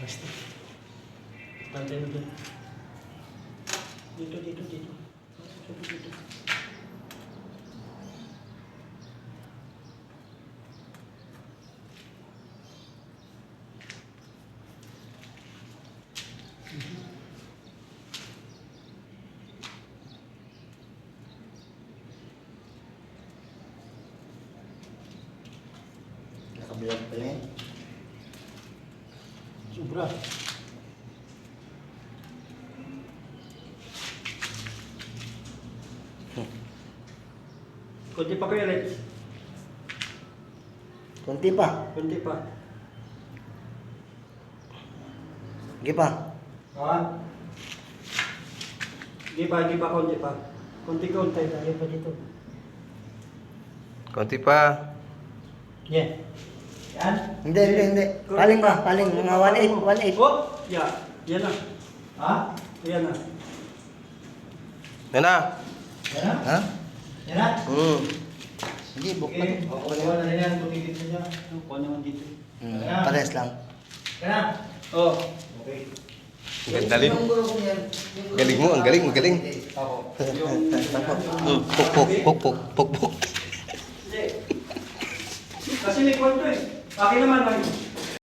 Basta. Bantay mo dyan. Dito. Dito. Nakabilang pa yan. Sobra. Kunti pa kayo, Lex. Kunti pa. Kunti pa. Sige pa. Ha? Di pa, konti pa. Konti-konti, tayo pa dito. Konti pa. Yeah. Yan. Hindi. Paling pa, paling. Mga 1.8. Oh, yeah. Yan na. Ha? Yan na. Yan na. Yan na? Ha? Yan na? Sige, bukod. Okay. Kuha na rin yan. Buti dito niya. Kuha naman dito. Pares lang. Yan na? Oh. Okay. Ang galing. Galing mo, ang galing. Ako. Puk. Hindi. Kasi may kwento eh. Akin naman lang.